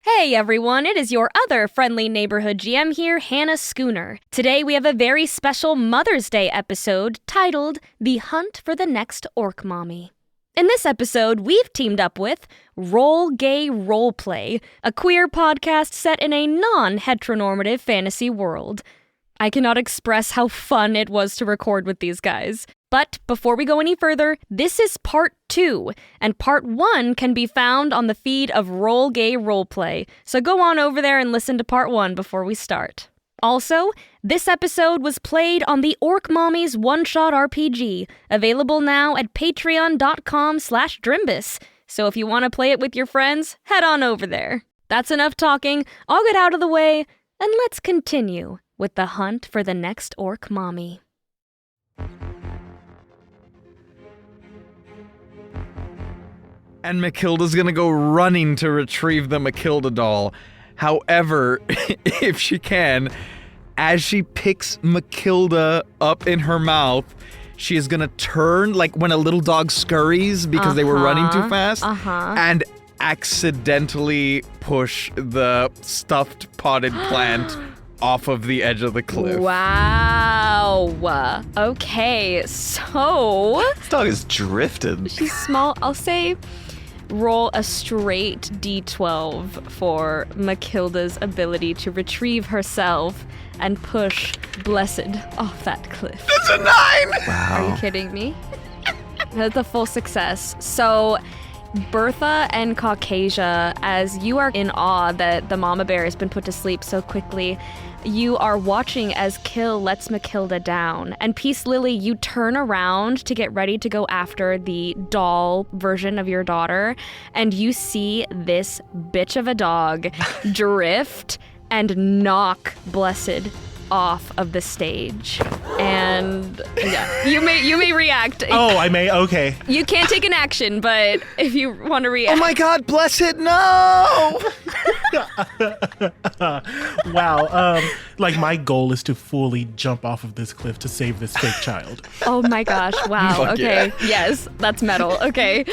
Hey everyone, it is your other friendly neighborhood GM here, Hannah Schooner. Today we have a very special Mother's Day episode titled The Hunt for the Next Orc Mommy. In this episode, we've teamed up with Roll Gay Roleplay, a queer podcast set in a non-heteronormative fantasy world. I cannot express how fun it was to record with these guys. But before we go any further, this is part 2, and part 1 can be found on the feed of Roll Gay Roleplay, so go on over there and listen to part 1 before we start. Also, this episode was played on the Orc Mommy's one-shot RPG, available now at patreon.com/drimbus, so if you want to play it with your friends, head on over there. That's enough talking, I'll get out of the way, and let's continue with the hunt for the next Orc Mommy. And Matilda's gonna go running to retrieve the Matilda doll. However, if she can, as she picks Matilda up in her mouth, she is gonna turn, like when a little dog scurries because they were running too fast, and accidentally push the stuffed potted plant off of the edge of the cliff. Wow. Okay, so... This dog is drifted. She's small. I'll say roll a straight D12 for Matilda's ability to retrieve herself and push Blessed off that cliff. That's a 9! Wow. Are you kidding me? That's a full success. So... Bertha and Caucasia, as you are in awe that the mama bear has been put to sleep so quickly, you are watching as Kill lets Matilda down. And Pisslilly, you turn around to get ready to go after the doll version of your daughter, and you see this bitch of a dog drift and knock Blessed off of the stage. And yeah, you may react. Oh, I may? Okay. You can't take an action, but if you want to react. Oh my god, Blessed, no! Wow. Like my goal is to fully jump off of this cliff to save this fake child. Oh my gosh, wow. Fuck Okay, yeah. yes, that's metal. Okay,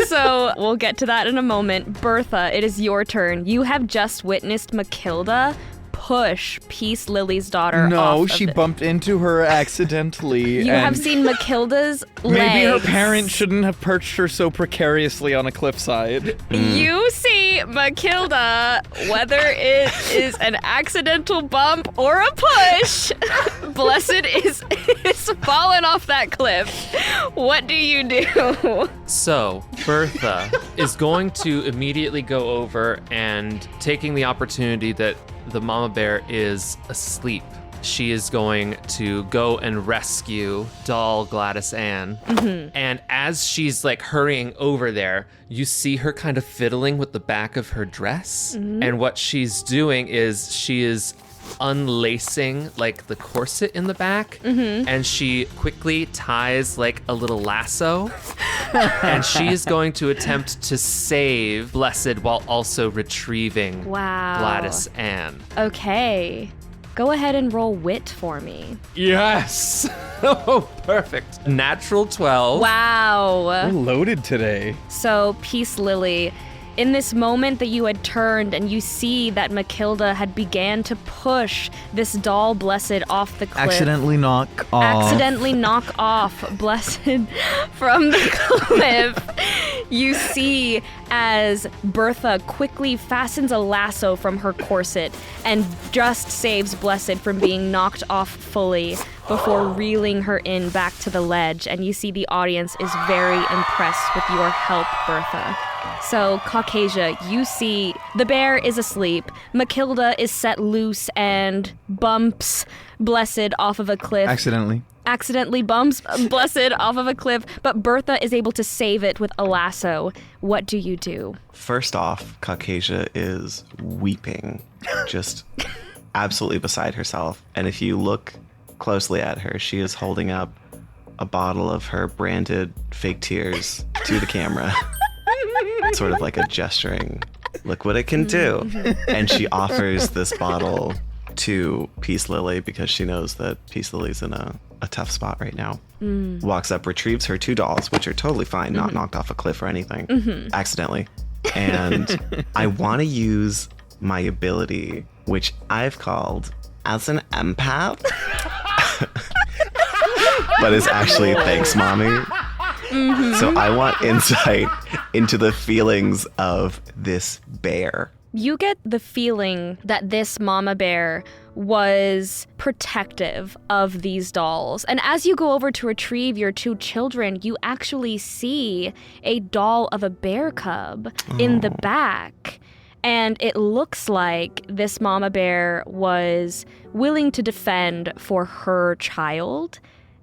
so we'll get to that in a moment. Bertha, it is your turn. You have just witnessed Matilda push Pisslilly's daughter off. No, of she the- bumped into her accidentally. You have seen Matilda's legs. Maybe her parents shouldn't have perched her so precariously on a cliffside. You see Matilda, whether it is an accidental bump or a push, Blessed is falling off that cliff. What do you do? So, Bertha is going to immediately go over and taking the opportunity that the mama bear is asleep. She is going to go and rescue doll Gladys Ann. Mm-hmm. And as she's like hurrying over there, you see her kind of fiddling with the back of her dress. Mm-hmm. And what she's doing is she is unlacing like the corset in the back, and she quickly ties like a little lasso, and she is going to attempt to save Blessed while also retrieving Gladys Ann. Okay. Go ahead and roll wit for me. Yes. Oh, perfect. Natural 12. Wow. We're loaded today. So, Pisslilly, in this moment that you had turned and you see that Matilda had began to push this doll Blessed off the cliff. Accidentally knock off Blessed from the cliff. You see as Bertha quickly fastens a lasso from her corset and just saves Blessed from being knocked off fully before reeling her in back to the ledge. And you see the audience is very impressed with your help, Bertha. So, Caucasia, you see the bear is asleep. Matilda is set loose and bumps Blessed off of a cliff. Accidentally bumps Blessed off of a cliff, but Bertha is able to save it with a lasso. What do you do? First off, Caucasia is weeping, just absolutely beside herself. And if you look closely at her, she is holding up a bottle of her branded fake tears to the camera. Sort of like a gesturing, look what it can do. And she offers this bottle to Pisslilly because she knows that Pisslilly's in a tough spot right now. Walks up, retrieves her 2 dolls, which are totally fine, not knocked off a cliff or anything, accidentally, And I want to use my ability, which I've called as an empath, but is actually thanks, mommy. Mm-hmm. So I want insight into the feelings of this bear. You get the feeling that this mama bear was protective of these dolls. And as you go over to retrieve your two children, you actually see a doll of a bear cub in the back. And it looks like this mama bear was willing to defend for her child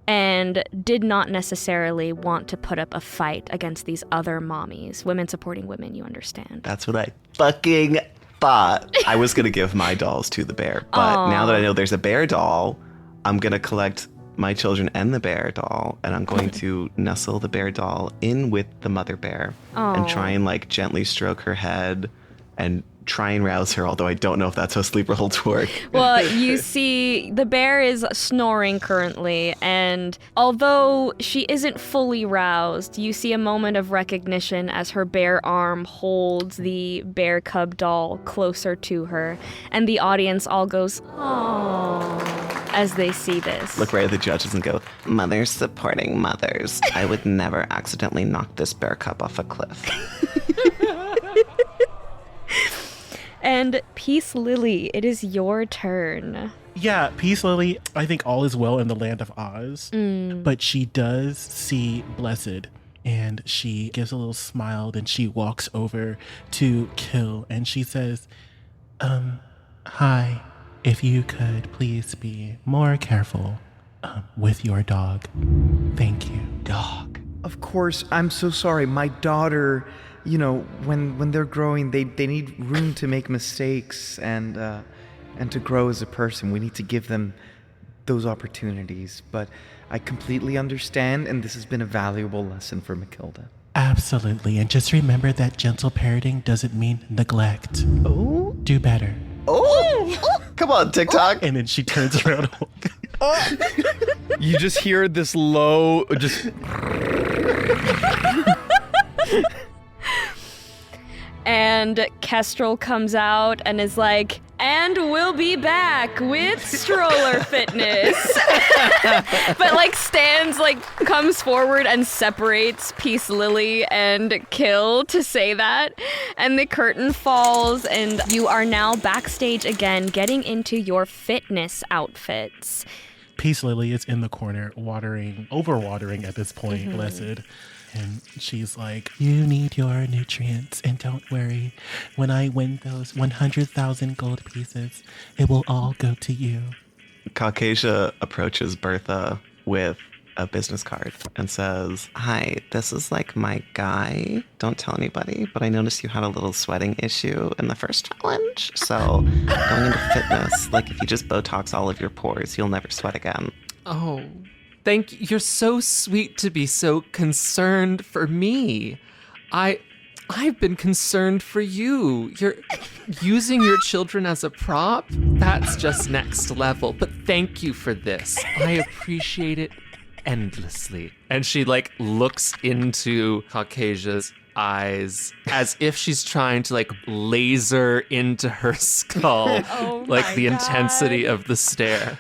and did not necessarily want to put up a fight against these other mommies. Women supporting women, you understand. That's what I fucking thought. I was going to give my dolls to the bear. But now that I know there's a bear doll, I'm going to collect my children and the bear doll. And I'm going to nestle the bear doll in with the mother bear and try and like gently stroke her head and try and rouse her, although I don't know if that's how sleeper holds work. Well, you see, the bear is snoring currently, and although she isn't fully roused, you see a moment of recognition as her bare arm holds the bear cub doll closer to her, and the audience all goes, "Aww," as they see this. Look right at the judges and go, mothers supporting mothers. I would never accidentally knock this bear cub off a cliff. And Pisslilly, it is your turn. Yeah, Pisslilly, I think all is well in the land of Oz, but she does see Blessed, and she gives a little smile, then she walks over to Kill, and she says, hi, if you could please be more careful with your dog. Thank you. Dog. Of course, I'm so sorry. My daughter, you know, when they're growing, they need room to make mistakes and to grow as a person. We need to give them those opportunities. But I completely understand, and this has been a valuable lesson for Matilda. Absolutely, and just remember that gentle parenting doesn't mean neglect. Oh? Do better. Oh! Come on, TikTok. And then she turns around. You just hear this low, just... And Kestrel comes out and is like, and we'll be back with stroller fitness. But like stands, like comes forward and separates Pisslilly and Kill to say that. And the curtain falls and you are now backstage again, getting into your fitness outfits. Pisslilly is in the corner, overwatering at this point, Blessed. And she's like, you need your nutrients, and don't worry. When I win those 100,000 gold pieces, it will all go to you. Caucasia approaches Bertha with a business card and says, hi, this is like my guy. Don't tell anybody, but I noticed you had a little sweating issue in the first challenge. So going into fitness, like if you just Botox all of your pores, you'll never sweat again. Oh, thank you. You're so sweet to be so concerned for me. I've been concerned for you. You're using your children as a prop? That's just next level. But thank you for this. I appreciate it endlessly. And she like looks into Caucasia's eyes as if she's trying to like laser into her skull. Like the intensity of the stare.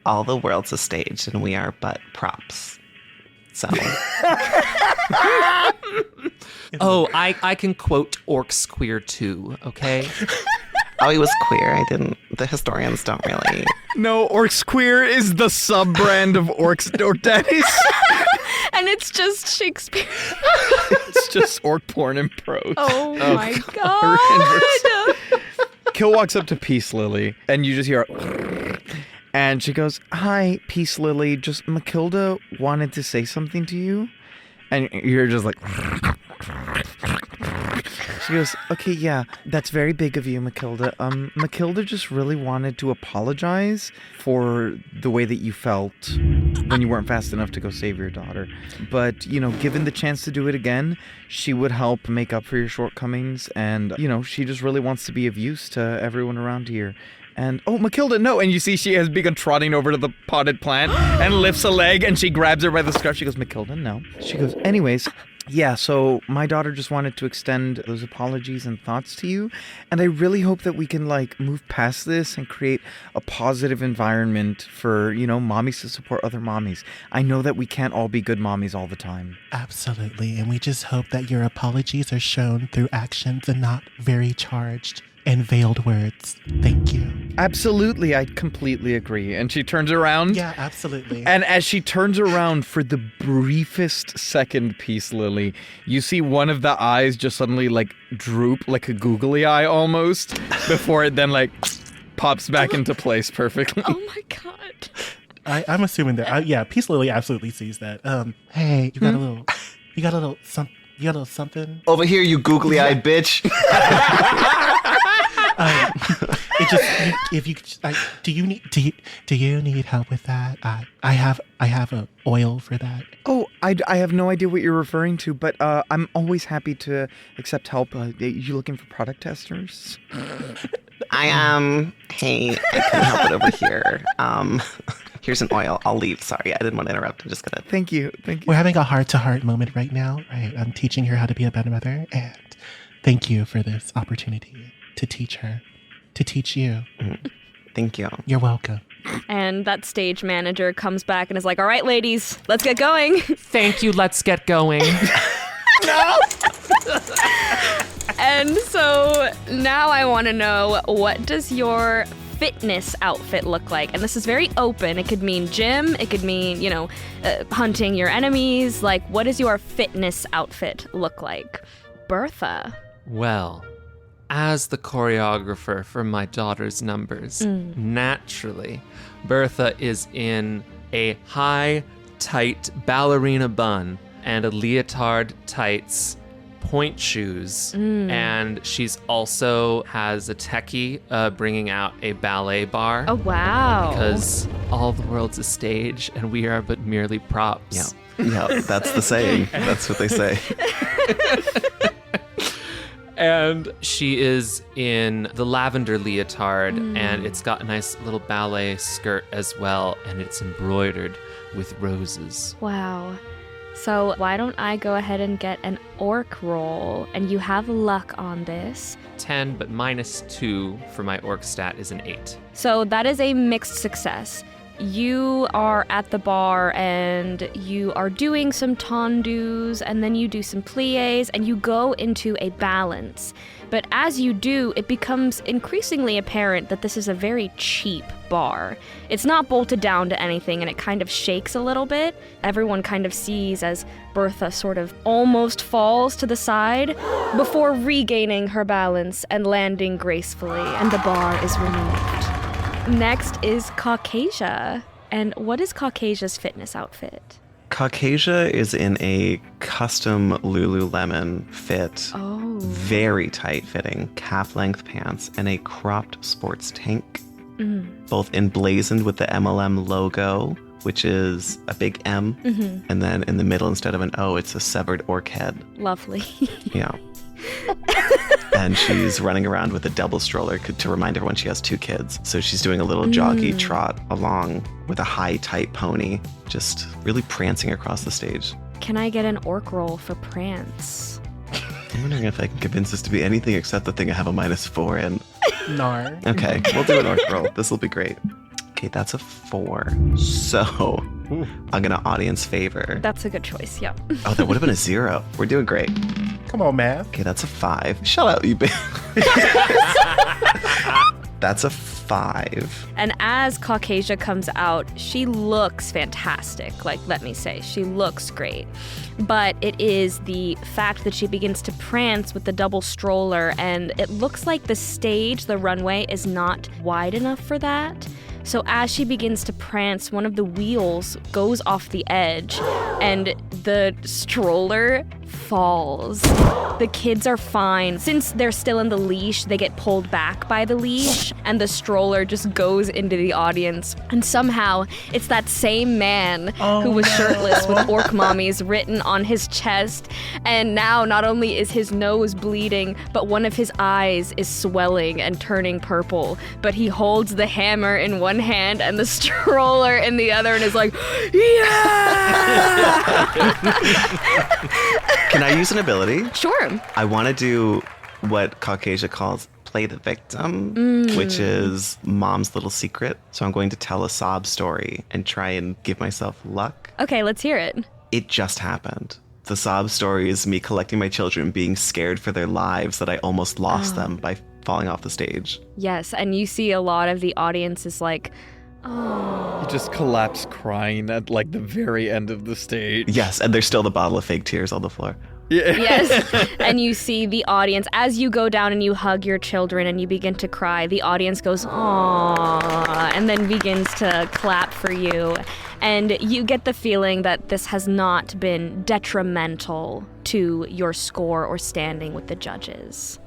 All the world's a stage and we are but props. So. Oh, I can quote Orcs Queer too, okay? Oh, he was queer. I didn't. The historians don't really. No, Orcs Queer is the sub-brand of Orcs or Daddies. And it's just Shakespeare. It's just orc porn and prose. Oh my god. Kill walks up to Pisslilly, and you just hear and she goes, hi, Pisslilly, just Matilda wanted to say something to you. And you're just like... She goes, okay, yeah, that's very big of you, Matilda. Matilda just really wanted to apologize for the way that you felt when you weren't fast enough to go save your daughter. But, you know, given the chance to do it again, she would help make up for your shortcomings. And, you know, she just really wants to be of use to everyone around here. And, oh, Matilda, no. And you see she has begun trotting over to the potted plant and lifts a leg and she grabs her by the scarf. She goes, Matilda, no. She goes, anyways, Yeah, so my daughter just wanted to extend those apologies and thoughts to you, and I really hope that we can, move past this and create a positive environment for, mommies to support other mommies. I know that we can't all be good mommies all the time. Absolutely. And we just hope that your apologies are shown through actions and not very charged and veiled words. Thank you. Absolutely, I completely agree. And she turns around. Yeah, absolutely. And as she turns around for the briefest second, Pisslilly, you see one of the eyes just suddenly droop like a googly eye almost before it then pops back into place perfectly. Oh my god. I'm assuming that. Pisslilly absolutely sees that. Hey, you got a little something. Over here, you googly-eyed bitch. Do you need help with that? I have a oil for that. Oh, I have no idea what you're referring to, but I'm always happy to accept help. You looking for product testers? I am. Hey, I can help it over here. Here's an oil. I'll leave. Sorry, I didn't want to interrupt. I'm just gonna. Thank you. We're having a heart-to-heart moment right now. Right, I'm teaching her how to be a better mother, and thank you for this opportunity to teach her, to teach you. Thank you. You're welcome. And that stage manager comes back and is like, all right, ladies, let's get going. Thank you. Let's get going. No! And so now I want to know, what does your fitness outfit look like? And this is very open. It could mean gym. It could mean, hunting your enemies. What does your fitness outfit look like? Bertha. Well, as the choreographer for my daughter's numbers, naturally, Bertha is in a high, tight ballerina bun and a leotard tights, point shoes, and she's also has a techie bringing out a ballet bar. Oh, wow. Because all the world's a stage and we are but merely props. Yeah, that's the saying. That's what they say. And she is in the lavender leotard, and it's got a nice little ballet skirt as well, and it's embroidered with roses. Wow. So why don't I go ahead and get an orc roll, and you have luck on this. 10, but -2 for my orc stat is an 8. So that is a mixed success. You are at the bar and you are doing some tendus, and then you do some plies, and you go into a balance. But as you do, it becomes increasingly apparent that this is a very cheap bar. It's not bolted down to anything, and it kind of shakes a little bit. Everyone kind of sees as Bertha sort of almost falls to the side before regaining her balance and landing gracefully, and the bar is removed. Next is Caucasia. And what is Caucasia's fitness outfit? Caucasia is in a custom Lululemon fit. Oh. Very tight fitting calf-length pants and a cropped sports tank. Both emblazoned with the MLM logo, which is a big M. And then in the middle, instead of an O, it's a severed orc head. Lovely. Yeah. And she's running around with a double stroller to remind everyone she has 2 kids. So she's doing a little joggy trot along with a high, tight pony, just really prancing across the stage. Can I get an orc roll for prance? I'm wondering if I can convince this to be anything except the thing I have a -4 in. Nar. Okay, we'll do an orc roll. This will be great. Okay, that's a 4. So I'm gonna audience favor. That's a good choice, yep. Oh, that would have been a 0. We're doing great. Come on, math. Okay, that's a 5. Shut up, you bitch. That's a 5. And as Caucasia comes out, she looks fantastic. Let me say, she looks great. But it is the fact that she begins to prance with the double stroller, and it looks like the stage, the runway, is not wide enough for that. So as she begins to prance, one of the wheels goes off the edge, and the stroller falls. The kids are fine. Since they're still in the leash, they get pulled back by the leash, and the stroller just goes into the audience. And somehow, it's that same man who was shirtless with Orc Mommies written on his chest, and now not only is his nose bleeding, but one of his eyes is swelling and turning purple, but he holds the hammer in one hand and the stroller in the other and is like, yeah! Can I use an ability? Sure. I want to do what Caucasia calls play the victim, which is mom's little secret. So I'm going to tell a sob story and try and give myself luck. Okay, let's hear it. It just happened. The sob story is me collecting my children, being scared for their lives that I almost lost them by falling off the stage. Yes, and you see a lot of the audience is like, oh. You just collapse crying at like the very end of the stage. Yes, and there's still the bottle of fake tears on the floor. Yeah. Yes, and you see the audience, as you go down and you hug your children and you begin to cry, the audience goes, aww, and then begins to clap for you. And you get the feeling that this has not been detrimental to your score or standing with the judges.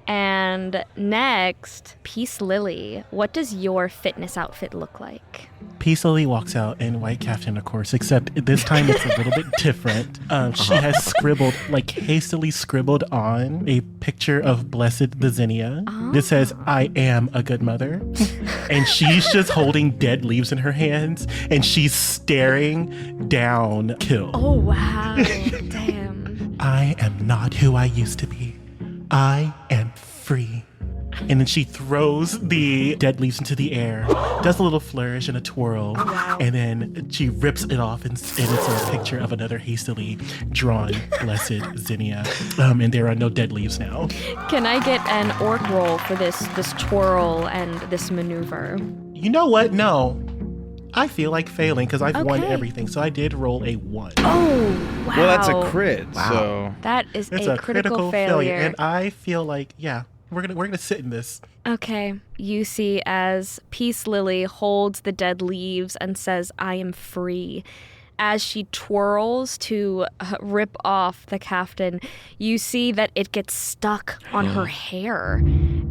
And next, Pisslilly, what does your fitness outfit look like? Pisslilly walks out in white caftan, of course, except this time it's a little bit different. She has hastily scribbled on a picture of Blessed Byzinia. This says, "I am a good mother." And she's just holding dead leaves in her hands, and she's staring down Kill. Oh, wow. Damn. I am not who I used to be. I am free. And then she throws the dead leaves into the air, does a little flourish and a twirl, and then she rips it off, and it's a picture of another hastily drawn Blessed Zinnia. And there are no dead leaves now. Can I get an orc roll for this twirl and this maneuver? You know what? No. I feel like failing because I've won Okay. everything, so I did roll a 1. Oh, wow. Well, that's a crit, Wow. so... That is It's a critical failure. And I feel like, yeah, we're gonna sit in this. Okay. You see as Pisslilly holds the dead leaves and says, "I am free." As she twirls to rip off the caftan, you see that it gets stuck on her hair.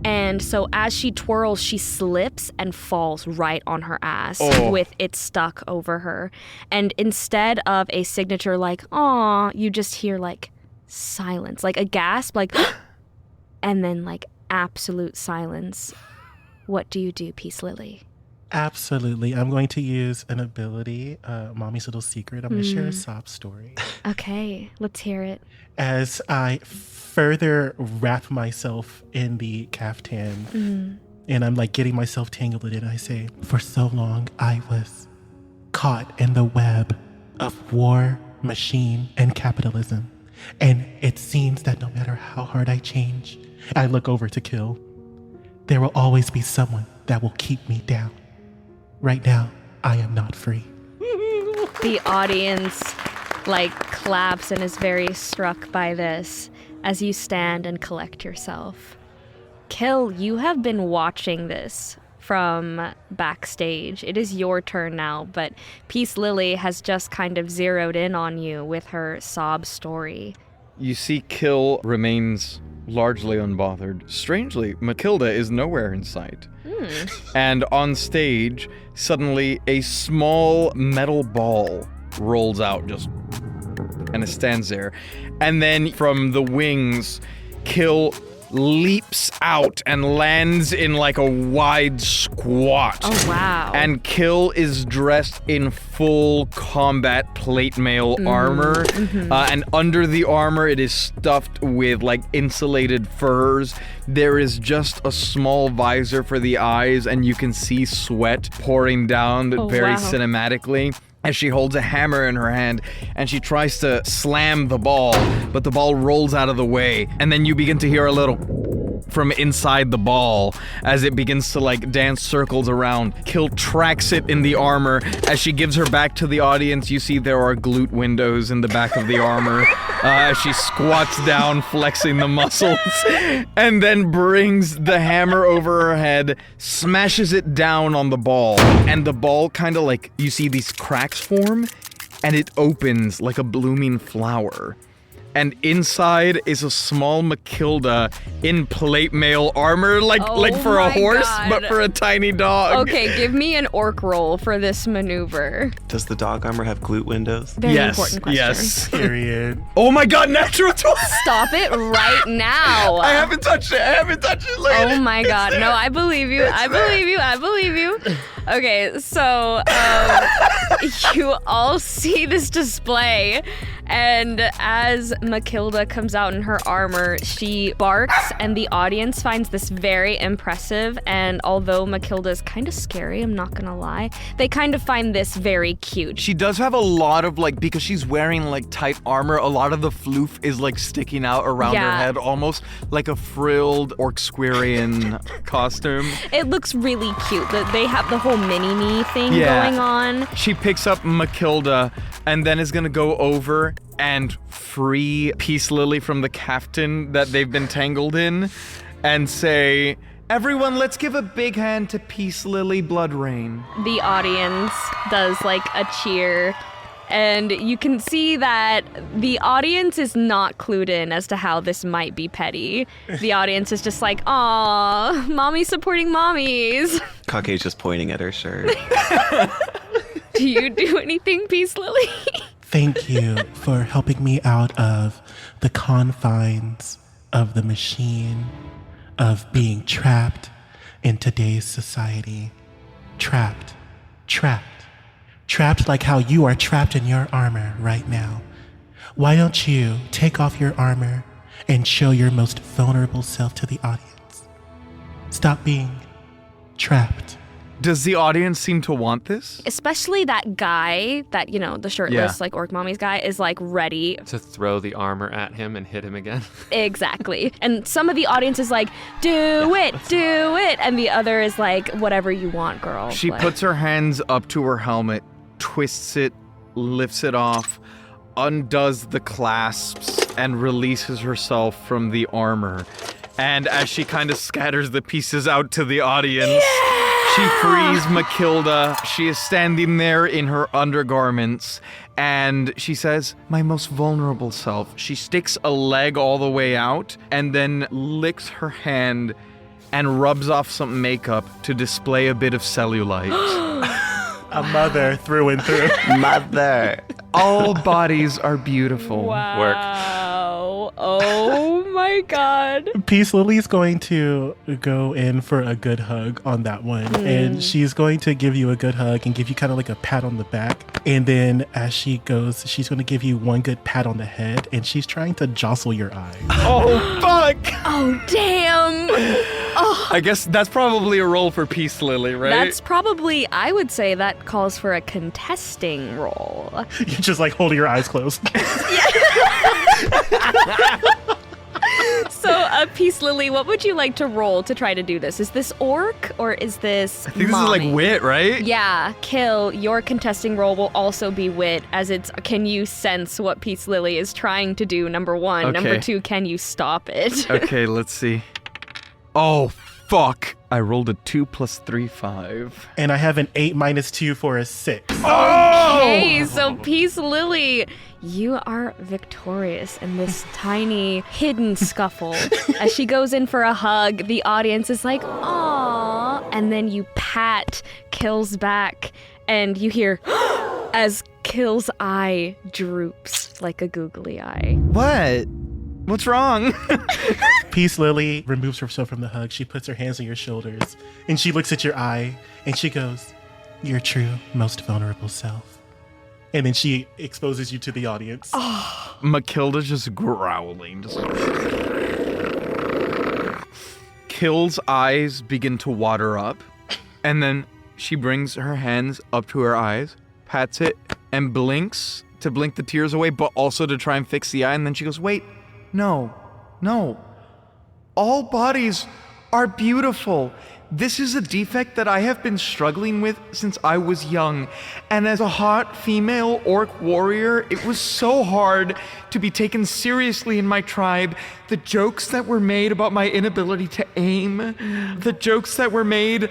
And so as she twirls, she slips and falls right on her ass with it stuck over her. And instead of a signature like, "Aw," you just hear like silence, like a gasp, like, and then like absolute silence. What do you do, Pisslilly? Absolutely. I'm going to use an ability, Mommy's Little Secret. I'm going to share a sob story. Okay, let's hear it. As I further wrap myself in the caftan, and I'm like getting myself tangled in it, I say, "For so long, I was caught in the web of war, machine, and capitalism. And it seems that no matter how hard I change, I look over to Kill. There will always be someone that will keep me down. Right now, I am not free." The audience like claps and is very struck by this as you stand and collect yourself. Kill, you have been watching this from backstage. It is your turn now, but Pisslilly has just kind of zeroed in on you with her sob story. You see Kill remains largely unbothered. Strangely, Matilda is nowhere in sight. And on stage, suddenly a small metal ball rolls out and it stands there. And then from the wings, Kill leaps out and lands in like a wide squat. Oh, wow. And Kill is dressed in full combat plate mail armor. And under the armor, it is stuffed with like insulated furs. There is just a small visor for the eyes, and you can see sweat pouring down very wow. cinematically. As she holds a hammer in her hand and she tries to slam the ball, but the ball rolls out of the way. And then you begin to hear a little from inside the ball as it begins to like dance circles around. Kill tracks it in the armor. As she gives her back to the audience, you see there are glute windows in the back of the armor. As she squats down, flexing the muscles, and then brings the hammer over her head, smashes it down on the ball, and the ball kind of like, you see these cracks form, and it opens like a blooming flower. And inside is a small Matilda in plate mail armor, like for a horse, God. but for a tiny dog. Okay, give me an orc roll for this maneuver. Does the dog armor have glute windows? Very important question. Yes. Period. Oh my God, natural 20! Stop it right now. I haven't touched it. Look at it. Oh my God. No, I believe you. I believe you. Okay, so you all see this display And as Matilda comes out in her armor, she barks, and the audience finds this very impressive. And although Matilda's kind of scary, I'm not gonna lie, they kind of find this very cute. She does have a lot of because she's wearing tight armor, a lot of the floof is sticking out around her head, almost like a frilled Orcsquarian costume. It looks really cute. They have the whole mini-me thing going on. She picks up Matilda and then is gonna go over and free Pisslilly from the caftan that they've been tangled in and say, "Everyone, let's give a big hand to Pisslilly Bloodreign." The audience does a cheer, and you can see that the audience is not clued in as to how this might be petty. The audience is just like, "Aw, mommy supporting mommies." Caucasia's pointing at her shirt. Do you do anything, Pisslilly? Thank you for helping me out of the confines of the machine, of being trapped in today's society. Trapped like how you are trapped in your armor right now. Why don't you take off your armor and show your most vulnerable self to the audience? Stop being trapped. Does the audience seem to want this? Especially that guy, that, the shirtless, Orc Mommy's guy, is ready. To throw the armor at him and hit him again. Exactly. And some of the audience is like, do it. And the other is like, whatever you want, girl. She puts her hands up to her helmet, twists it, lifts it off, undoes the clasps, and releases herself from the armor. And as she kind of scatters the pieces out to the audience, she frees Matilda. She is standing there in her undergarments, and she says, "My most vulnerable self." She sticks a leg all the way out, and then licks her hand and rubs off some makeup to display a bit of cellulite. A mother through and through. Mother. All bodies are beautiful. Wow. Oh my God. Pisslilly's going to go in for a good hug on that one. And she's going to give you a good hug and give you kind of a pat on the back. And then as she goes, she's going to give you one good pat on the head. And she's trying to jostle your eye. Oh, fuck! Oh, damn. Oh. I guess that's probably a role for Pisslilly, right? That's probably, I would say that calls for a contesting role. You're just holding your eyes closed. So, Pisslilly, what would you like to roll to try to do this? Is this orc or is this I think mommy? This is wit, right? Yeah, Kill, your contesting role will also be wit, as it's, can you sense what Pisslilly is trying to do, number one. Okay. Number two, can you stop it? Okay, let's see. Oh, fuck. I rolled a 2 + 3, 5. And I have an 8 - 2 for a 6. Okay, so Pisslilly, you are victorious in this tiny hidden scuffle. As she goes in for a hug, the audience is like, "Aww," and then you pat Kill's back, and you hear as Kill's eye droops like a googly eye. What? What's wrong? Pisslilly removes herself from the hug. She puts her hands on your shoulders and she looks at your eye and she goes, "Your true, most vulnerable self." And then she exposes you to the audience. Matilda's just growling. Kill's eyes begin to water up, and then she brings her hands up to her eyes, pats it, and blinks to blink the tears away, but also to try and fix the eye. And then she goes, "Wait, no. All bodies are beautiful. This is a defect that I have been struggling with since I was young. And as a hot female orc warrior, it was so hard to be taken seriously in my tribe. The jokes that were made about my inability to aim, the jokes that were made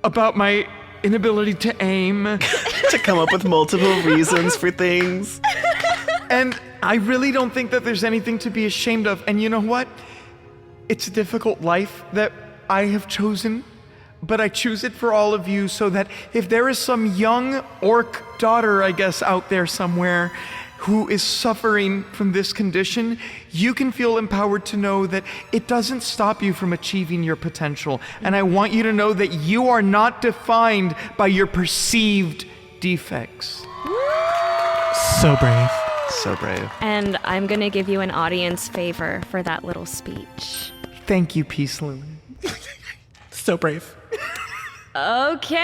about my inability to aim." To come up with multiple reasons for things. And I really don't think that there's anything to be ashamed of. And you know what? It's a difficult life that I have chosen, but I choose it for all of you so that if there is some young orc daughter, I guess, out there somewhere who is suffering from this condition, you can feel empowered to know that it doesn't stop you from achieving your potential. And I want you to know that you are not defined by your perceived defects. So brave. So brave. And I'm going to give you an audience favor for that little speech. Thank you, Pisslilly. So brave. Okay.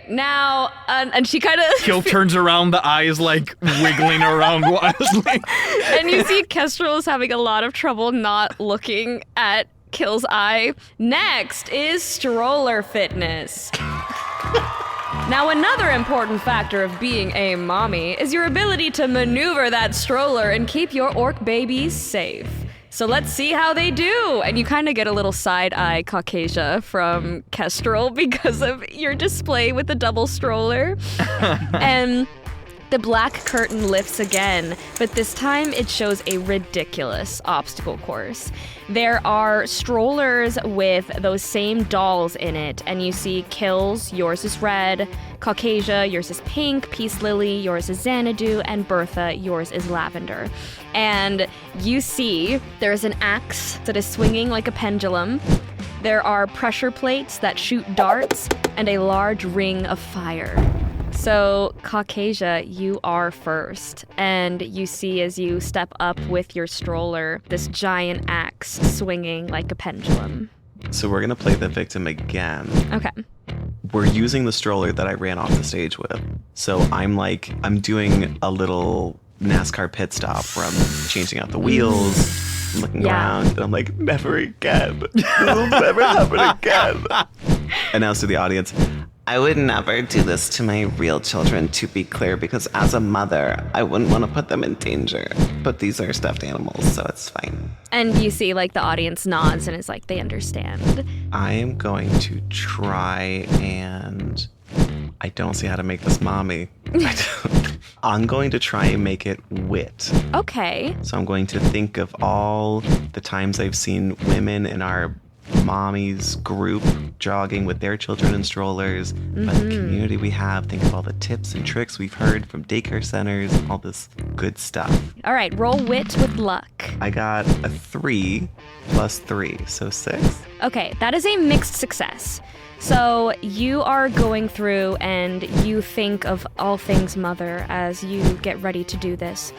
Now, and she kind of... Kill turns around, the eyes like wiggling around wildly. And you see Kestrel is having a lot of trouble not looking at Kill's eye. Next is stroller fitness. Now, another important factor of being a mommy is your ability to maneuver that stroller and keep your orc babies safe. So let's see how they do. And you kind of get a little side eye, Caucasia, from Kestrel because of your display with the double stroller. And the black curtain lifts again, but this time it shows a ridiculous obstacle course. There are strollers with those same dolls in it, and you see Kill's, yours is red, Caucasia, yours is pink, Pisslilly, yours is Xanadu, and Bertha, yours is lavender. And you see there's an axe that is swinging like a pendulum. There are pressure plates that shoot darts, and a large ring of fire. So, Caucasia, you are first, and you see as you step up with your stroller, this giant axe swinging like a pendulum. So we're going to play the victim again. Okay. We're using the stroller that I ran off the stage with. So I'm doing a little NASCAR pit stop where I'm changing out the wheels, looking around, and I'm like, never again. This will never happen again. Announce to the audience, I would never do this to my real children, to be clear, because as a mother, I wouldn't want to put them in danger. But these are stuffed animals, so it's fine. And you see, like, the audience nods and is like, they understand. I am going to try and... I don't see how to make this mommy. I'm going to try and make it wit. Okay. So I'm going to think of all the times I've seen women in our mommy's group jogging with their children in strollers, about the community we have, think of all the tips and tricks we've heard from daycare centers, all this good stuff. All right, roll wit with luck. I got a 3 plus 3, so 6. Okay, that is a mixed success. So you are going through and you think of all things mother as you get ready to do this.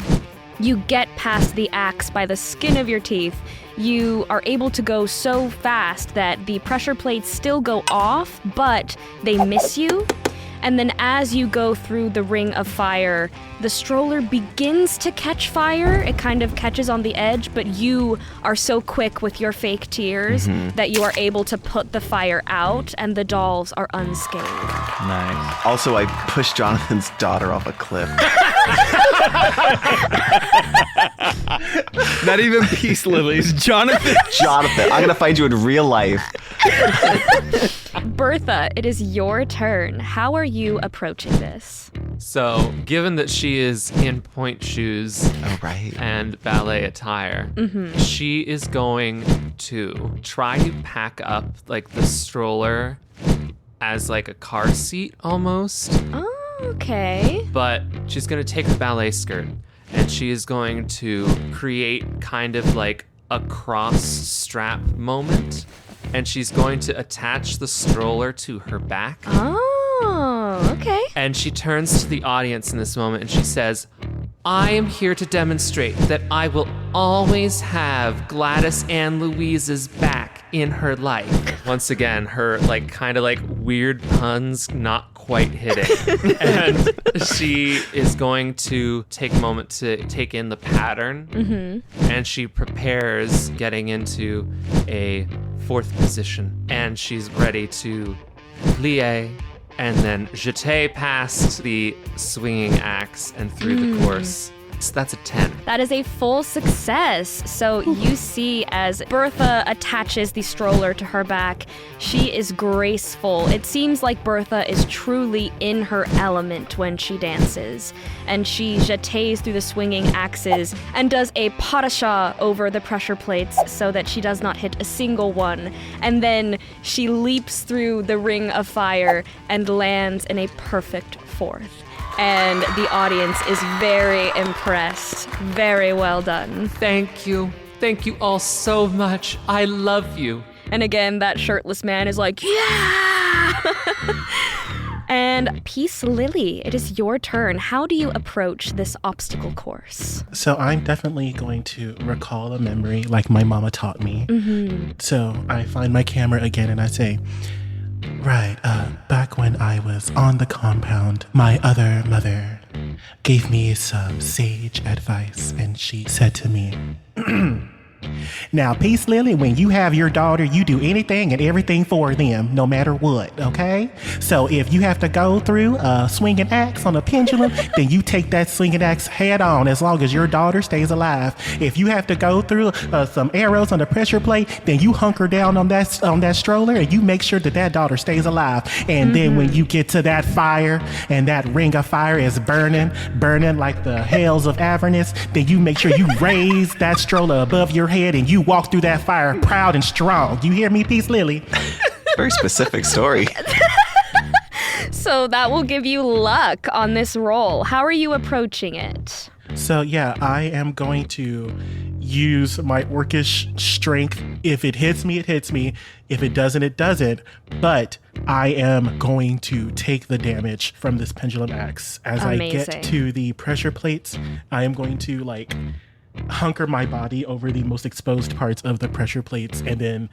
You get past the axe by the skin of your teeth. You are able to go so fast that the pressure plates still go off, but they miss you. And then as you go through the ring of fire, the stroller begins to catch fire. It kind of catches on the edge, but you are so quick with your fake tears that you are able to put the fire out, and the dolls are unscathed. Nice. Also, I pushed Jonathan's daughter off a cliff. Not even Pisslilly's. Jonathan. Jonathan, I'm going to find you in real life. Bertha, it is your turn. How are you approaching this? So, given that she is in point shoes and ballet attire, she is going to try to pack up like the stroller as like a car seat almost. Oh, okay. But she's going to take the ballet skirt and she is going to create kind of like a cross strap moment. And she's going to attach the stroller to her back. Oh, okay. And she turns to the audience in this moment and she says, I am here to demonstrate that I will always have Gladys Ann Louise's back in her life. Once again, her like kind of like weird puns not quite hitting. And she is going to take a moment to take in the pattern. And she prepares getting into a 4th position. And she's ready to plie and then jeter past the swinging axe and through the course. So that's a 10. That is a full success. So you see as Bertha attaches the stroller to her back, she is graceful. It seems like Bertha is truly in her element when she dances. And she jetés through the swinging axes and does a pas-de-chat over the pressure plates so that she does not hit a single one. And then she leaps through the ring of fire and lands in a perfect 4th. And the audience is very impressed. Very well done. Thank you. Thank you all so much. I love you. And again, that shirtless man is like, yeah! And Pisslilly, it is your turn. How do you approach this obstacle course? So I'm definitely going to recall a memory like my mama taught me. So I find my camera again and I say, right, back when I was on the compound, my other mother gave me some sage advice, and she said to me, now, Pisslilly, when you have your daughter, you do anything and everything for them, no matter what, okay? So if you have to go through a swinging axe on a pendulum, then you take that swinging axe head on as long as your daughter stays alive. If you have to go through some arrows on the pressure plate, then you hunker down on that stroller and you make sure that daughter stays alive. And then when you get to that fire and that ring of fire is burning like the hells of Avernus, then you make sure you raise that stroller above your head and you walk through that fire proud and strong. You hear me, Pisslilly? Very specific story. So that will give you luck on this roll. How are you approaching it? So yeah, I am going to use my orcish strength. If it hits me, it hits me. If it doesn't, it doesn't. But I am going to take the damage from this pendulum axe. As I get to the pressure plates, I am going to hunker my body over the most exposed parts of the pressure plates and then,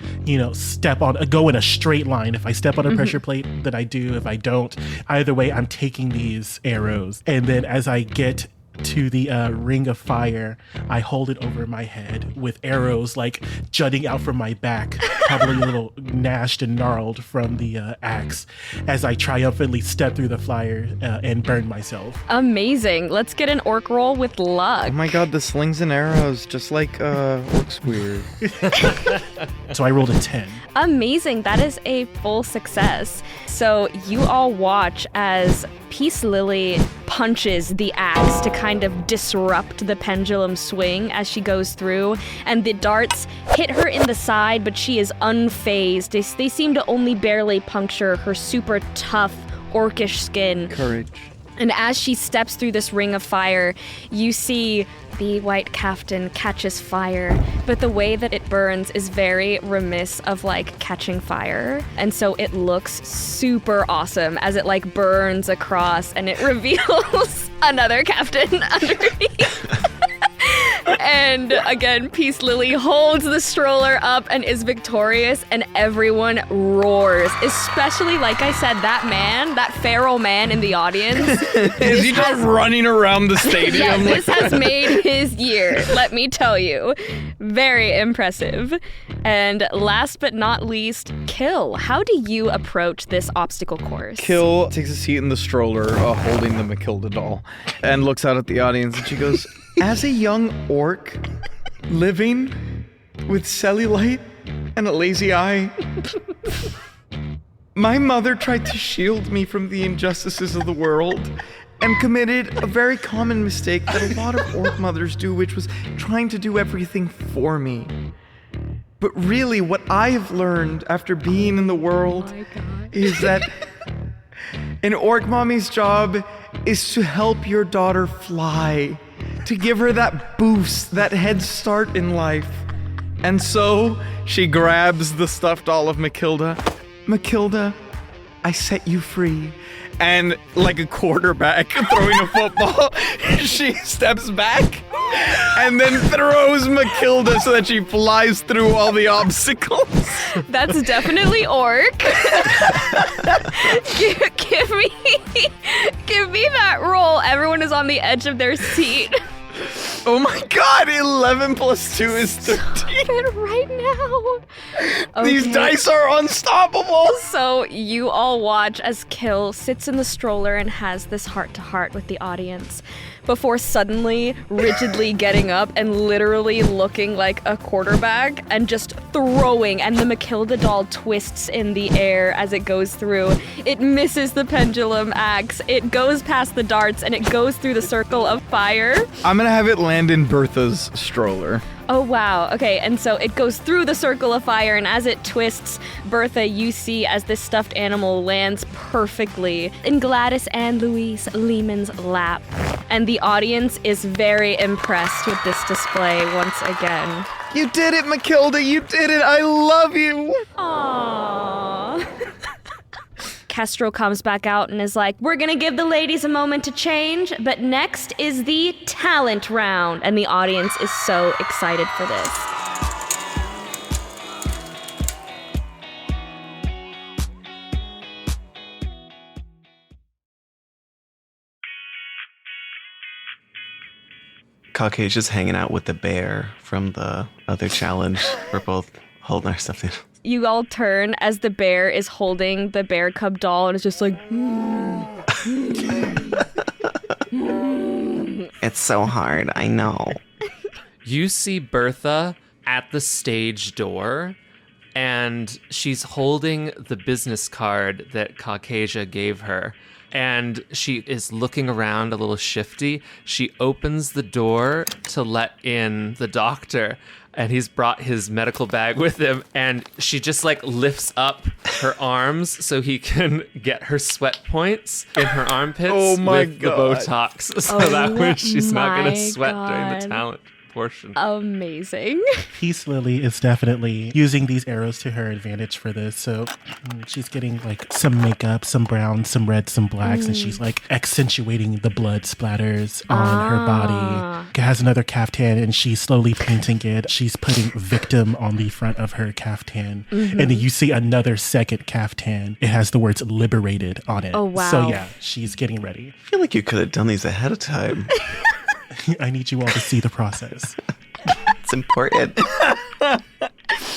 go in a straight line. If I step on a pressure plate, then I do. If I don't, either way, I'm taking these arrows. And then as I get to the ring of fire, I hold it over my head with arrows jutting out from my back, probably a little gnashed and gnarled from the axe, as I triumphantly step through the fire and burn myself. Amazing. Let's get an orc roll with luck. Oh my god, the slings and arrows, just like Orc's weird. So I rolled a 10. Amazing. That is a full success. So you all watch as Pisslilly punches the axe to kind of disrupt the pendulum swing as she goes through, and the darts hit her in the side, but she is unfazed. They seem to only barely puncture her super tough orcish skin. Courage. And as she steps through this ring of fire, you see the white caftan catches fire, but the way that it burns is very remiss of catching fire. And so it looks super awesome as it burns across and it reveals another caftan underneath. And again, Pisslilly holds the stroller up and is victorious, and everyone roars. Especially, like I said, that feral man in the audience. Is he just running around the stadium? Yeah, this has made his year, let me tell you. Very impressive. And last but not least, Kill. How do you approach this obstacle course? Kill takes a seat in the stroller, holding the Matilda doll, and looks out at the audience, and she goes, as a young orc, living with cellulite and a lazy eye, my mother tried to shield me from the injustices of the world and committed a very common mistake that a lot of orc mothers do, which was trying to do everything for me. But really, what I have learned after being in the world is that an orc mommy's job is to help your daughter fly, to give her that boost, that head start in life. And so she grabs the stuffed doll of Matilda. Matilda, I set you free. And like a quarterback throwing a football, she steps back and then throws Matilda so that she flies through all the obstacles. That's definitely orc. give me that roll. Everyone is on the edge of their seat. Oh my god, 11 plus 2 is 13. It right now. These Okay. dice are unstoppable. So you all watch as Kill sits in the stroller and has this heart-to-heart with the audience before suddenly rigidly getting up and literally looking like a quarterback and just throwing, and the Matilda doll twists in the air as it goes through. It misses the pendulum axe, it goes past the darts, and it goes through the circle of fire. I'm gonna have it land in Bertha's stroller. Oh, wow. Okay, and so it goes through the circle of fire, and as it twists, Bertha, you see as this stuffed animal lands perfectly in Gladys and Louise Leeman's lap. And the audience is very impressed with this display once again. You did it, Matilda, you did it. I love you. Aww. Kestrel comes back out and is like, we're gonna give the ladies a moment to change, but next is the talent round. And the audience is so excited for this. Caukasia's hanging out with the bear from the other challenge. We're both holding our stuff in. You all turn as the bear is holding the bear cub doll and it's just like, It's so hard, I know. You see Bertha at the stage door, and she's holding the business card that Caucasia gave her. And she is looking around a little shifty. She opens the door to let in the doctor, and he's brought his medical bag with him, and she just like lifts up her arms so he can get her sweat points in her armpits with the Botox, so that way she's not going to sweat during the talent portion. Amazing. Pisslilly is definitely using these arrows to her advantage for this. So she's getting like some makeup, some browns, some reds, some blacks, and she's like accentuating the blood splatters on her body. Has another caftan and she's slowly painting it. She's putting victim on the front of her caftan. And then you see another second caftan. It has the words liberated on it. Oh, wow. So yeah, she's getting ready. I feel like you could have done these ahead of time. I need you all to see the process. It's important.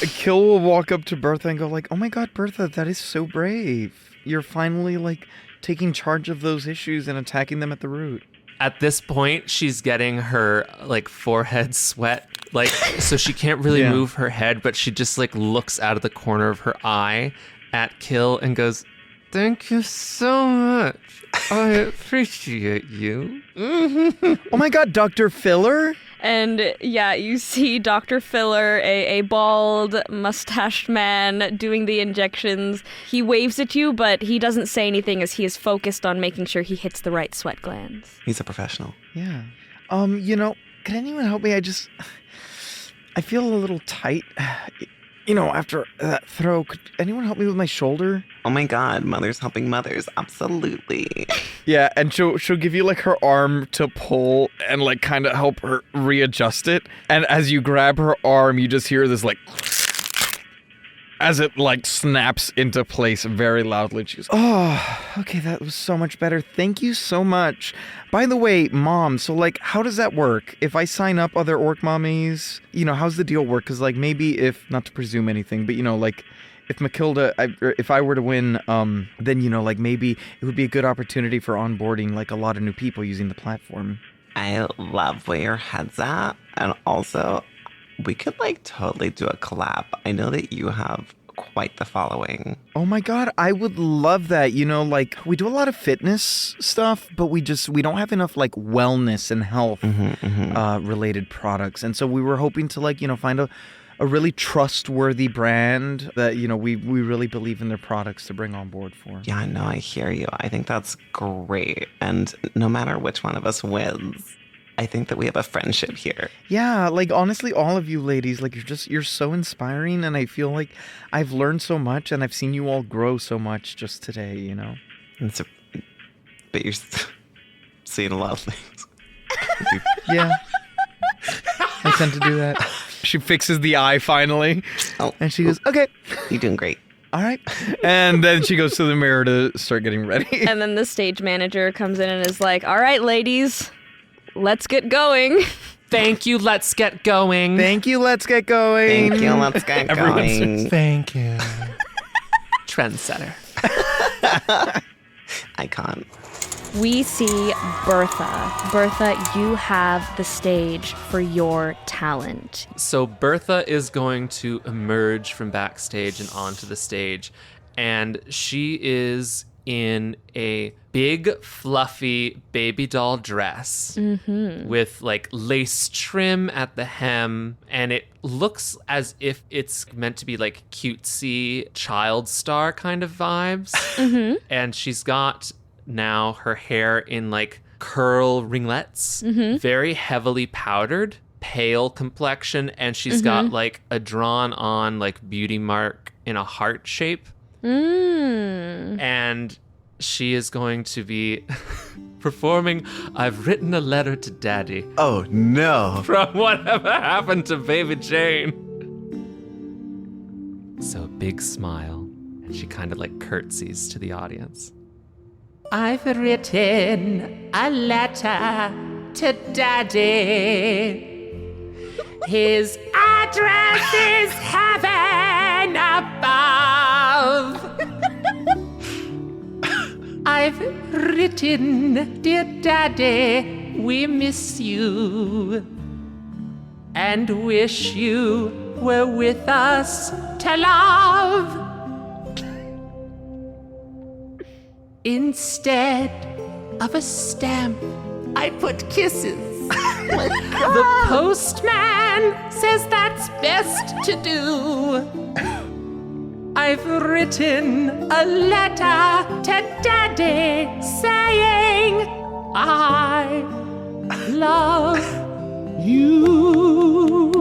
Kill will walk up to Bertha and go like, oh my God, Bertha, that is so brave. You're finally like taking charge of those issues and attacking them at the root. At this point, she's getting her like forehead sweat, like so she can't really move her head, but she just like looks out of the corner of her eye at Kill and goes, "Thank you so much. I appreciate you." Oh my God, Dr. Filler? And yeah, you see Dr. Filler, a bald, mustached man doing the injections. He waves at you, but he doesn't say anything as he is focused on making sure he hits the right sweat glands. He's a professional. Yeah. Can anyone help me? I feel a little tight. After that throw, could anyone help me with my shoulder? Oh my God, mothers helping mothers. Absolutely. Yeah, and she'll give you like her arm to pull and like kind of help her readjust it. And as you grab her arm, you just hear this like as it like snaps into place very loudly. She goes, "Oh, okay, that was so much better. Thank you so much. By the way, Mom, so like how does that work? If I sign up other Orc Mommies, how's the deal work? Because like maybe if, not to presume anything, but like if if I were to win, then like maybe it would be a good opportunity for onboarding like a lot of new people using the platform." I love where your head's at. And also, we could like totally do a collab. I know that you have quite the following. Oh my God, I would love that. Like we do a lot of fitness stuff, but we don't have enough like wellness and health related products. And so we were hoping to like, find a really trustworthy brand that, we really believe in their products to bring on board for. Yeah, no, I hear you. I think that's great. And no matter which one of us wins, I think that we have a friendship here. Yeah, like honestly, all of you ladies, like you're so inspiring, and I feel like I've learned so much, and I've seen you all grow so much just today, But you're seeing a lot of things. Yeah. I tend to do that. She fixes the eye finally, and she goes, "Okay, you're doing great. All right." And then she goes to the mirror to start getting ready. And then the stage manager comes in and is like, "All right, ladies, let's get going." Thank you, let's get going. Thank you, let's get going. Thank you, let's get going. Thank you. Trendsetter. Icon. We see Bertha. Bertha, you have the stage for your talent. So Bertha is going to emerge from backstage and onto the stage, and she is in a big, fluffy baby doll dress with like lace trim at the hem, and it looks as if it's meant to be like cutesy child star kind of vibes. And she's got now her hair in like curl ringlets, very heavily powdered, pale complexion, and she's got like a drawn on like beauty mark in a heart shape And she is going to be performing I've Written a Letter to Daddy Oh, no. from Whatever Happened to Baby Jane. So a big smile, and she kind of like curtsies to the audience. I've written a letter to Daddy. His address is heaven above. I've written, dear Daddy, we miss you and wish you were with us to love. Instead of a stamp, I put kisses. The postman says that's best to do. I've written a letter to Daddy saying I love you.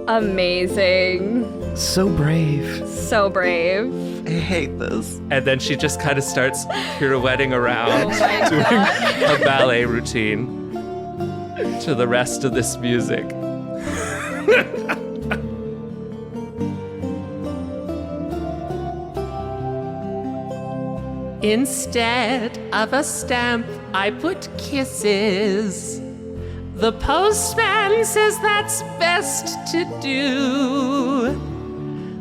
Amazing. So brave. So brave. I hate this. And then she just kind of starts pirouetting around, Oh my doing God. a ballet routine to the rest of this music. Instead of a stamp, I put kisses. The postman says that's best to do.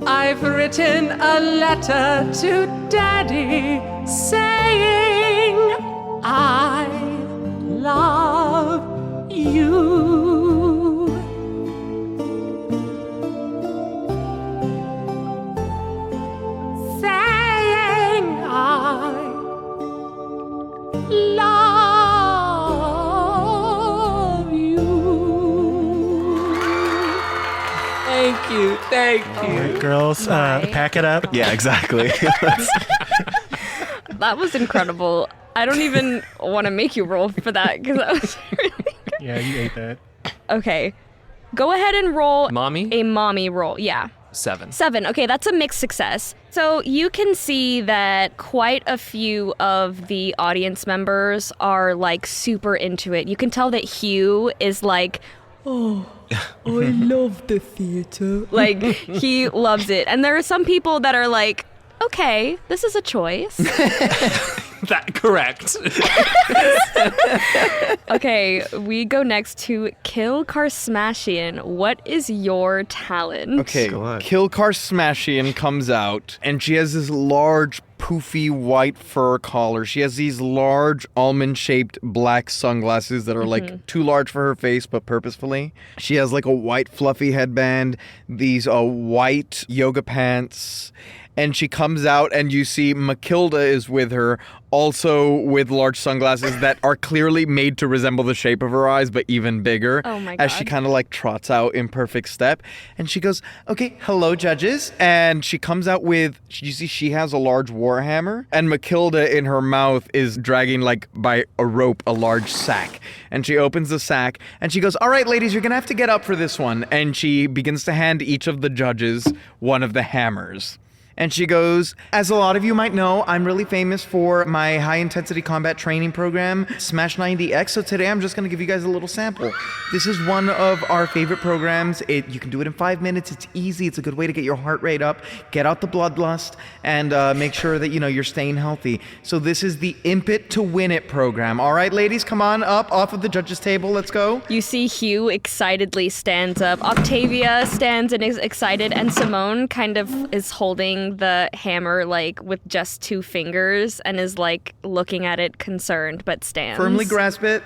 I've written a letter to Daddy saying I love you. Saying I love you. Thank you, thank you. All right, girls, pack it up. Yeah, exactly. That was incredible. I don't even want to make you roll for that because that was really good. Yeah, you ate that. Okay. Go ahead and roll Mommy? a mommy roll. Yeah. 7. 7. Okay, that's a mixed success. So you can see that quite a few of the audience members are like super into it. You can tell that Hugh is like, oh, I love the theater. Like, he loves it. And there are some people that are like, okay, this is a choice. That correct. Okay, we go next to Kill Karsmashian. What is your talent? Okay, Go on. Kill Karsmashian comes out, and she has this large, poofy white fur collar. She has these large, almond-shaped black sunglasses that are like too large for her face, but purposefully. She has like a white, fluffy headband, these white yoga pants, and she comes out, and you see Matilda is with her, also with large sunglasses that are clearly made to resemble the shape of her eyes, but even bigger. Oh my As she God. kind of like trots out in perfect step. And she goes, okay, hello, judges. And she comes out with, you see, she has a large war hammer. And Matilda in her mouth is dragging, like, by a rope, a large sack. And she opens the sack and she goes, all right, ladies, you're going to have to get up for this one. And she begins to hand each of the judges one of the hammers. And she goes, as a lot of you might know, I'm really famous for my high-intensity combat training program, Smash 90X. So today I'm just going to give you guys a little sample. This is one of our favorite programs. You can do it in 5 minutes. It's easy. It's a good way to get your heart rate up, get out the bloodlust, and make sure that, you're staying healthy. So this is the Impet to Win It program. All right, ladies, come on up off of the judges' table. Let's go. You see Hugh excitedly stands up. Octavia stands and is excited, and Simone kind of is holding the hammer like with just 2 fingers and is like looking at it concerned but stands. Firmly grasp it.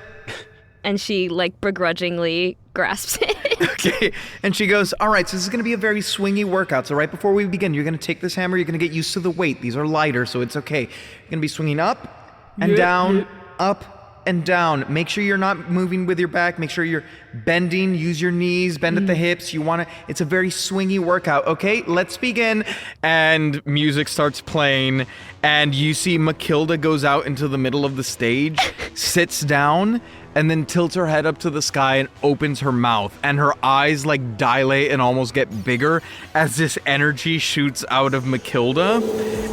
And she like begrudgingly grasps it. Okay, and she goes, all right, so this is going to be a very swingy workout. So right before we begin, you're going to take this hammer, you're going to get used to the weight. These are lighter, so it's okay. You're going to be swinging up and down, up and down. Make sure you're not moving with your back. Make sure you're bending. Use your knees, bend at the hips. It's a very swingy workout. Okay, let's begin. And music starts playing, and you see Matilda goes out into the middle of the stage, sits down, and then tilts her head up to the sky and opens her mouth, and her eyes like dilate and almost get bigger as this energy shoots out of Matilda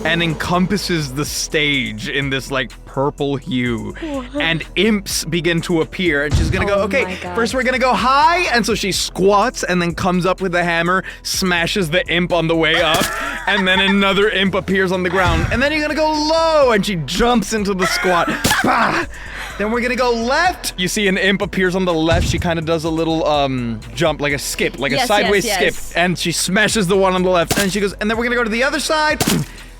and encompasses the stage in this like purple hue. And imps begin to appear, and she's gonna go, okay, first we're gonna go high, and so she squats and then comes up with a hammer, smashes the imp on the way up, and then another imp appears on the ground, and then you're gonna go low, and she jumps into the squat. Bah! Then we're gonna go left. You see an imp appears on the left. She kind of does a little jump, like a skip, like a sideways skip. And she smashes the one on the left. And she goes, and then we're gonna go to the other side.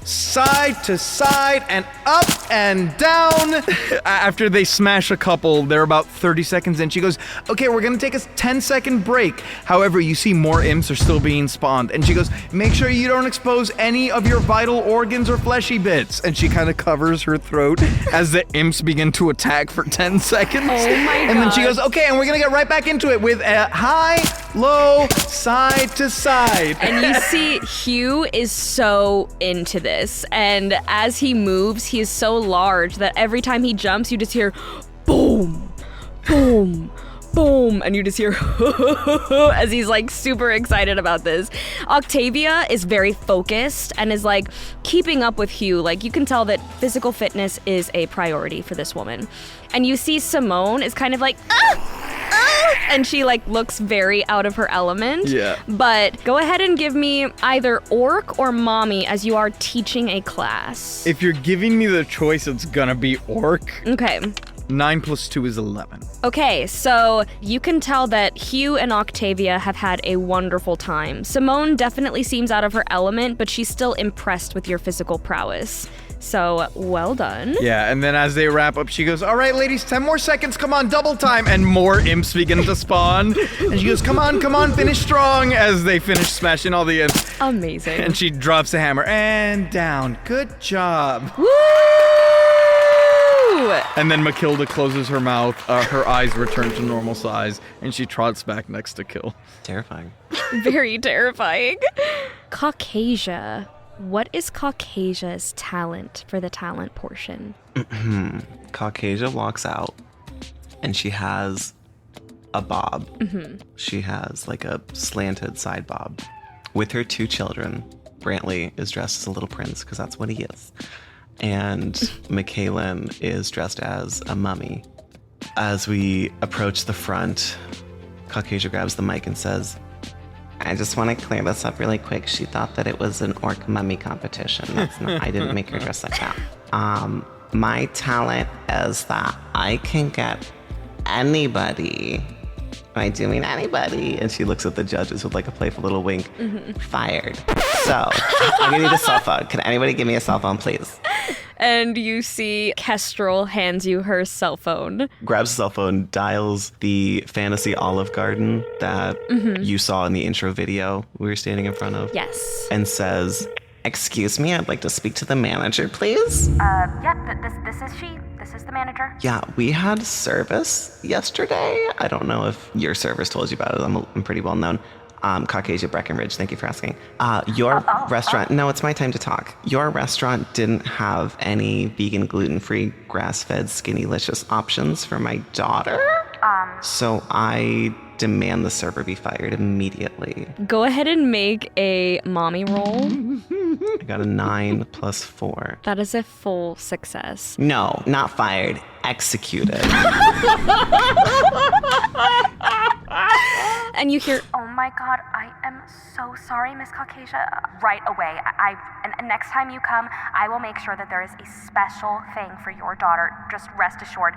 Side to side and up and down. After they smash a couple, they're about 30 seconds in. She goes, okay, we're gonna take a 10-second break. However, you see more imps are still being spawned. And she goes, make sure you don't expose any of your vital organs or fleshy bits. And she kind of covers her throat as the imps begin to attack for 10 seconds. Oh my God. And then she goes, okay, and we're gonna get right back into it with a high, low, side to side. And you see Hugh is so into this. And as he moves, he is so large that every time he jumps, you just hear boom, boom, boom. And you just hear as he's like super excited about this. Octavia is very focused and is like keeping up with Hugh. Like you can tell that physical fitness is a priority for this woman. And you see Simone is kind of like, and she like looks very out of her element. Yeah. But go ahead and give me either Orc or Mommy as you are teaching a class. If you're giving me the choice, it's gonna be Orc. Okay. 9 + 2 is 11. Okay, so you can tell that Hugh and Octavia have had a wonderful time. Simone definitely seems out of her element, but she's still impressed with your physical prowess. So, well done. Yeah, and then as they wrap up, she goes, all right, ladies, 10 more seconds, come on, double time. And more imps begin to spawn. And she goes, come on, finish strong, as they finish smashing all the imps. Amazing. And she drops the hammer, and down. Good job. Woo! And then Matilda closes her mouth, her eyes return to normal size, and she trots back next to Kill. Terrifying. Very terrifying. Caucasia. What is Caucasia's talent for the talent portion? Caucasia walks out, and she has a bob. She has like a slanted side bob. With her 2 children, Brandle is dressed as a little prince, because that's what he is. And Michaelin is dressed as a mummy. As we approach the front, Caucasia grabs the mic and says, I just want to clear this up really quick. She thought that it was an Orc Mummy competition. That's not, I didn't make her dress like that. My talent is that I can get anybody, I do mean anybody, and she looks at the judges with like a playful little wink, fired. So, I'm gonna need a cell phone. Can anybody give me a cell phone, please? And you see Kestrel hands you her cell phone. Grabs the cell phone, dials the fantasy Olive Garden that you saw in the intro video we were standing in front of. Yes. And says, excuse me, I'd like to speak to the manager, please. This is she. This is the manager. Yeah, we had service yesterday. I don't know if your servers told you about it. I'm pretty well known. Caucasia, Breckenridge, thank you for asking. Your restaurant, no, it's my time to talk. Your restaurant didn't have any vegan, gluten-free, grass-fed, skinny-licious options for my daughter. So I demand the server be fired immediately. Go ahead and make a mommy roll. I got a 9 + 4. That is a full success. No, not fired, executed. And you hear, Oh my God, I am so sorry, Miss Caucasia. Right away. And next time you come, I will make sure that there is a special thing for your daughter. Just rest assured.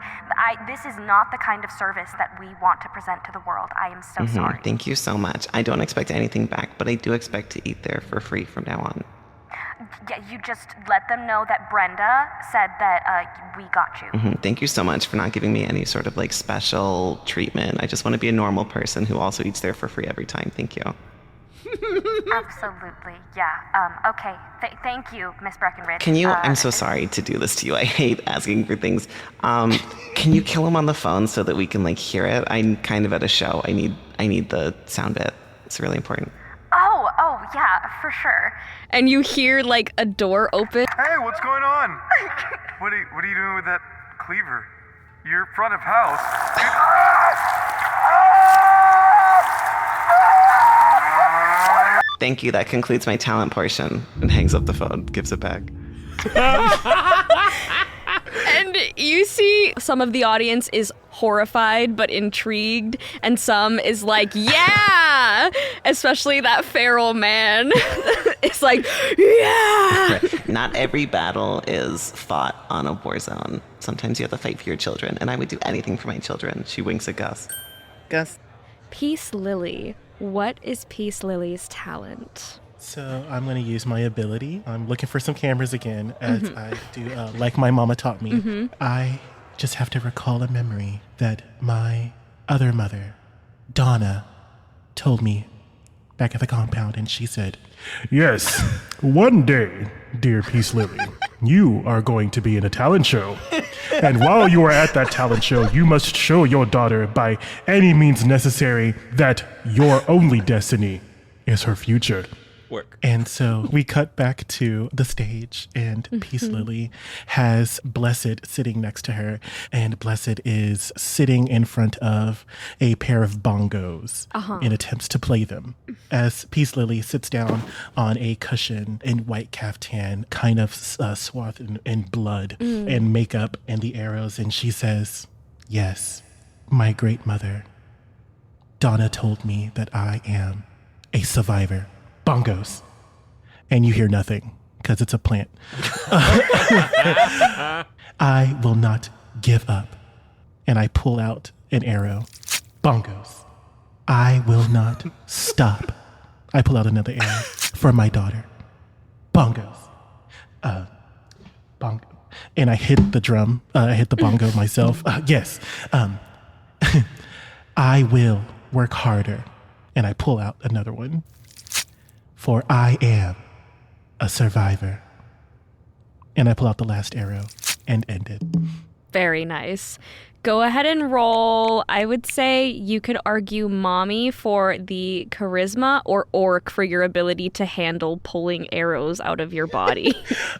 This is not the kind of service that we want to present to the world. I am so sorry. Thank you so much. I don't expect anything back, but I do expect to eat there for free from now on. Yeah, you just let them know that Brenda said that we got you. Thank you so much for not giving me any sort of like special treatment. I just want to be a normal person who also eats there for free every time. Thank you. Absolutely, yeah. Okay, thank you, Miss Breckenridge. Can you, I'm so sorry to do this to you. I hate asking for things. Can you kill him on the phone so that we can like hear it? I'm kind of at a show. I need the sound bit. It's really important. Oh, yeah, for sure. and you hear like a door open. Hey, what's going on? What are you doing with that cleaver? your front of house. Thank you. That concludes my talent portion. And hangs up the phone, gives it back. And you see some of the audience is horrified but intrigued, and some is like, yeah! Especially that feral man. It's like, yeah! Not every battle is fought on a war zone. Sometimes you have to fight for your children, and I would do anything for my children. She winks at Gus. Gus. Pisslilly. What is Pisslily's talent? So I'm going to use my ability. I'm looking for some cameras again, as I do, like my mama taught me. I just have to recall a memory that my other mother, Donna, told me back at the compound, and she said, "Yes, one day, dear Pisslilly, you are going to be in a talent show. And while you are at that talent show, you must show your daughter by any means necessary that your only destiny is her future." Work. And so we cut back to the stage, and Pisslilly has Blessed sitting next to her, and Blessed is sitting in front of a pair of bongos in attempts to play them. As Pisslilly sits down on a cushion in white caftan, kind of swathed in blood and makeup and the arrows, and she says, "Yes, my great mother, Donna, told me that I am a survivor." Bongos. And you hear nothing because it's a plant. I will not give up. And I pull out an arrow. Bongos. I will not stop. I pull out another arrow for my daughter. Bongos. Bongo. And I hit the drum. I hit the bongo myself. Yes. I will work harder. And I pull out another one. For I am a survivor. And I pull out the last arrow and end it. Very nice. Go ahead and roll. I would say you could argue Mommy for the charisma or Orc for your ability to handle pulling arrows out of your body.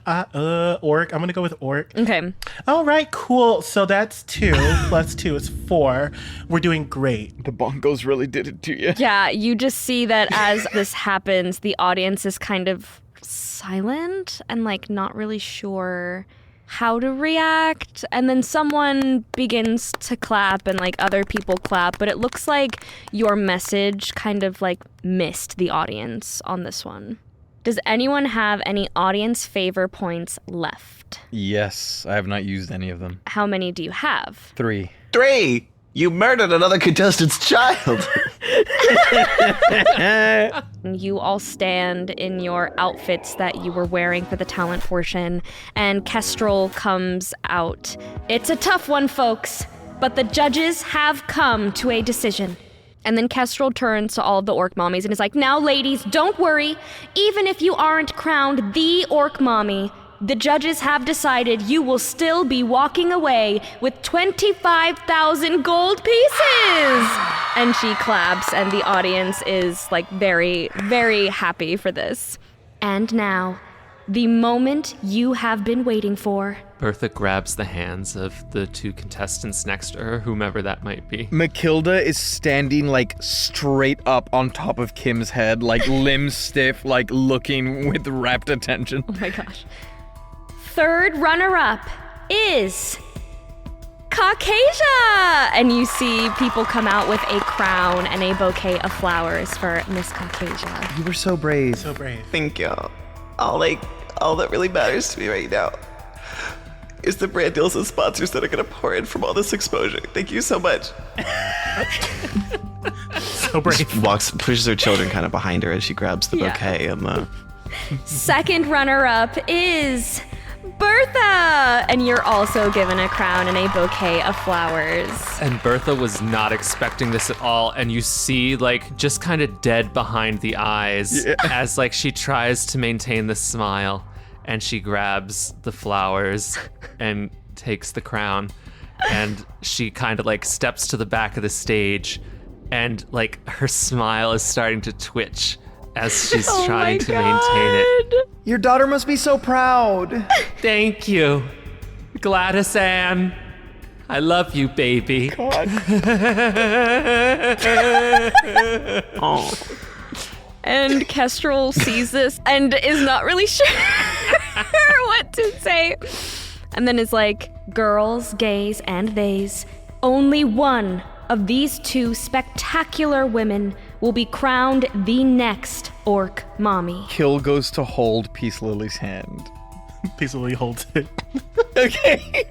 Orc. I'm going to go with Orc. Okay. All right, cool. So that's 2 plus 2 is 4. We're doing great. The bongos really did it to you. Yeah, you just see that as this happens, the audience is kind of silent and like not really sure how to react, and then someone begins to clap and like other people clap, but it looks like your message kind of like missed the audience on this one. Does anyone have any audience favor points left? Yes, I have not used any of them. How many do you have? 3. 3! You murdered another contestant's child! You all stand in your outfits that you were wearing for the talent portion, and Kestrel comes out. It's a tough one, folks, but the judges have come to a decision. And then Kestrel turns to all of the Orc Mommies and is like, "Now, ladies, don't worry. Even if you aren't crowned the Orc Mommy, the judges have decided you will still be walking away with 25,000 gold pieces!" And she claps, and the audience is like very, very happy for this. And now, the moment you have been waiting for. Bertha grabs the hands of the 2 contestants next to her, whomever that might be. Matilda is standing like straight up on top of Kim's head, like limbs stiff, like looking with rapt attention. Oh my gosh. Third runner-up is Caucasia! And you see people come out with a crown and a bouquet of flowers for Miss Caucasia. You were so brave. So brave. Thank you. All that really matters to me right now is the brand deals and sponsors that are going to pour in from all this exposure. Thank you so much. So brave. Pushes her children kind of behind her as she grabs the bouquet and the... Second runner-up is Bertha! And you're also given a crown and a bouquet of flowers. And Bertha was not expecting this at all, and you see like just kind of dead behind the eyes as like she tries to maintain the smile, and she grabs the flowers and takes the crown, and she kind of like steps to the back of the stage, and like her smile is starting to twitch as she's trying to maintain it. Your daughter must be so proud. Thank you, Gladys Ann. I love you, baby. God. Oh. And Kestrel sees this and is not really sure what to say. And then is like, girls, gays, and theys, only one of these two spectacular women will be crowned the next Orc Mommy. Kill goes to hold Pisslilly's hand. Pisslilly holds it. Okay.